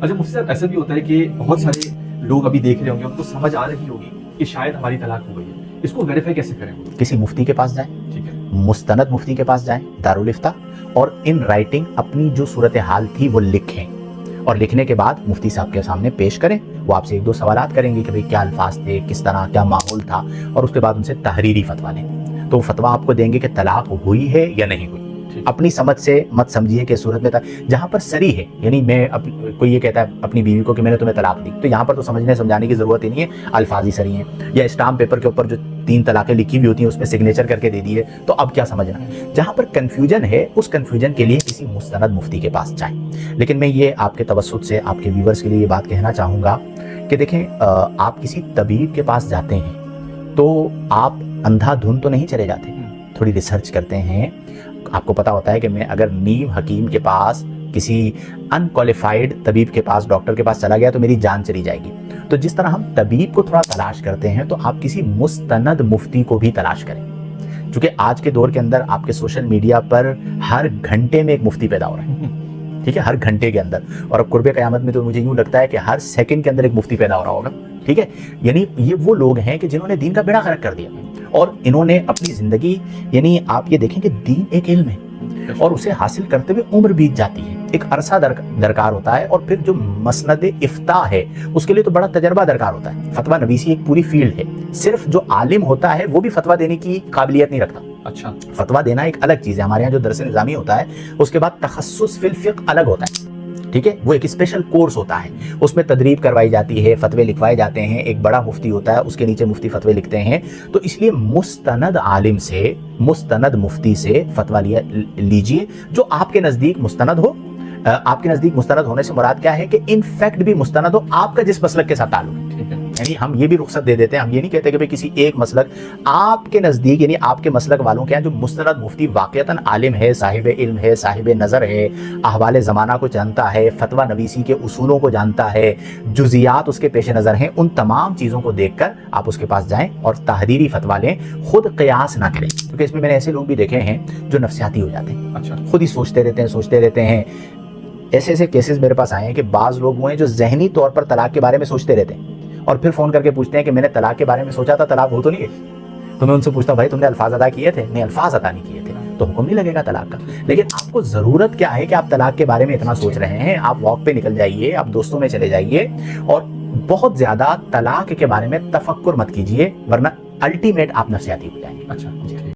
اچھا مفتی صاحب ایسا بھی ہوتا ہے کہ بہت سارے لوگ ابھی دیکھ رہے ہوں گے، ان کو سمجھ آ رہی ہوگی کہ شاید ہماری طلاق ہو گئی ہے، اس کو ویریفائی کیسے کریں؟ کسی مفتی کے پاس جائیں، ٹھیک ہے، مستند مفتی کے پاس جائیں دارالفتہ، اور ان رائٹنگ اپنی جو صورتحال تھی وہ لکھیں، اور لکھنے کے بعد مفتی صاحب کے سامنے پیش کریں. وہ آپ سے ایک دو سوالات کریں گے کہ بھئی کیا الفاظ تھے، کس طرح کیا ماحول تھا، اور اس کے بعد ان سے تحریری فتویٰ لیں. تو وہ فتویٰ آپ کو دیں گے کہ طلاق ہوئی ہے یا نہیں ہوئی. اپنی سمجھ سے مت سمجھیے کہ صورت میں جہاں پر سری ہے، یعنی میں کوئی یہ کہتا ہے اپنی بیوی کو کہ میں نے تمہیں طلاق دی، تو یہاں پر تو سمجھنے سمجھانے کی ضرورت ہی نہیں ہے، الفاظ ہی سری ہیں. یا اسٹامپ پیپر کے اوپر جو 3 طلاقیں لکھی ہوئی ہوتی ہیں اس پہ سگنیچر کر کے دے دیے، تو اب کیا سمجھنا. جہاں پر کنفیوژن ہے اس کنفیوژن کے لیے کسی مستند مفتی کے پاس جائیں. لیکن میں یہ آپ کے توسط سے آپ کے ویورز کے لیے یہ بات کہنا چاہوں گا کہ دیکھیں، آپ کسی طبیب کے پاس جاتے ہیں تو آپ اندھا دھن تو نہیں چلے جاتے، تھوڑی ریسرچ کرتے ہیں. آپ کو پتا ہوتا ہے کہ میں اگر نیم حکیم کے پاس، کسی ان کوالیفائڈ طبیب کے پاس، ڈاکٹر کے پاس چلا گیا تو میری جان چلی جائے گی. تو جس طرح ہم طبیب کو تھوڑا تلاش کرتے ہیں تو آپ کسی مستند مفتی کو بھی تلاش کریں. چونکہ آج کے دور کے اندر آپ کے سوشل میڈیا پر ہر گھنٹے میں ایک مفتی پیدا ہو رہا ہے، ٹھیک ہے، ہر گھنٹے کے اندر. اور اب قرب قیامت میں تو مجھے یوں لگتا ہے کہ ہر سیکنڈ کے اندر ایک مفتی پیدا ہو رہا ہوگا، ٹھیک ہے. یعنی یہ وہ لوگ ہیں کہ جنہوں نے دین کا بیڑا غرق کر دیا، اور انہوں نے اپنی زندگی، یعنی آپ یہ دیکھیں کہ دین ایک علم ہے اور اسے حاصل کرتے ہوئے عمر بیت جاتی ہے، ایک عرصہ درکار ہوتا ہے. اور پھر جو مسند افتاء ہے اس کے لیے تو بڑا تجربہ درکار ہوتا ہے. فتویٰ نویسی ایک پوری فیلڈ ہے. صرف جو عالم ہوتا ہے وہ بھی فتویٰ دینے کی قابلیت نہیں رکھتا. اچھا، فتویٰ دینا ایک الگ چیز ہے. ہمارے یہاں جو درس نظامی ہوتا ہے اس کے بعد تخصص فی الفقہ الگ ہوتا ہے، ٹھیک ہے، وہ ایک اسپیشل کورس ہوتا ہے. اس میں تدریب کروائی جاتی ہے، فتوے لکھوائے جاتے ہیں. ایک بڑا مفتی ہوتا ہے، اس کے نیچے مفتی فتوے لکھتے ہیں. تو اس لیے مستند عالم سے، مستند مفتی سے فتویٰ لیجئے جو آپ کے نزدیک مستند ہو. آپ کے نزدیک مستند ہونے سے مراد کیا ہے کہ ان فیکٹ بھی مستند ہو آپ کا جس مسلک کے ساتھ تعلق ہے. یعنی ہم یہ بھی رخصت دے دیتے ہیں، ہم یہ نہیں کہتے کہ کسی ایک مسلک، آپ کے نزدیک یعنی آپ کے مسلک والوں کے ہیں جو مستند مفتی واقعتاً عالم ہے، صاحب علم ہے، صاحب نظر ہے، احوال زمانہ کو جانتا ہے، فتویٰ نویسی کے اصولوں کو جانتا ہے، جزیات اس کے پیش نظر ہیں. ان تمام چیزوں کو دیکھ کر آپ اس کے پاس جائیں اور تحریری فتویٰ لیں. خود قیاس نہ کریں، کیونکہ اس میں نے ایسے لوگ بھی دیکھے ہیں جو نفسیاتی ہو جاتے ہیں. اچھا، خود ہی سوچتے رہتے ہیں. ایسے کیسز میرے پاس آئے ہیں کہ بعض لوگ وہ ہیں جو ذہنی طور پر طلاق کے بارے میں سوچتے رہتے ہیں اور پھر فون کر کے پوچھتے ہیں کہ میں نے طلاق کے بارے میں سوچا تھا، طلاق ہو تو نہیں ہے. تو میں ان سے پوچھتا ہوں بھائی تم نے الفاظ ادا کیے تھے؟ نہیں، الفاظ ادا نہیں کیے تھے تو حکم نہیں لگے گا طلاق کا. لیکن آپ کو ضرورت کیا ہے کہ آپ طلاق کے بارے میں اتنا سوچ رہے ہیں؟ آپ واک پہ نکل جائیے، آپ دوستوں میں چلے جائیے اور بہت زیادہ طلاق کے بارے میں تفکر مت کیجیے، ورنہ الٹیمیٹ آپ نفسیاتی ہو جائیں گے. اچھا.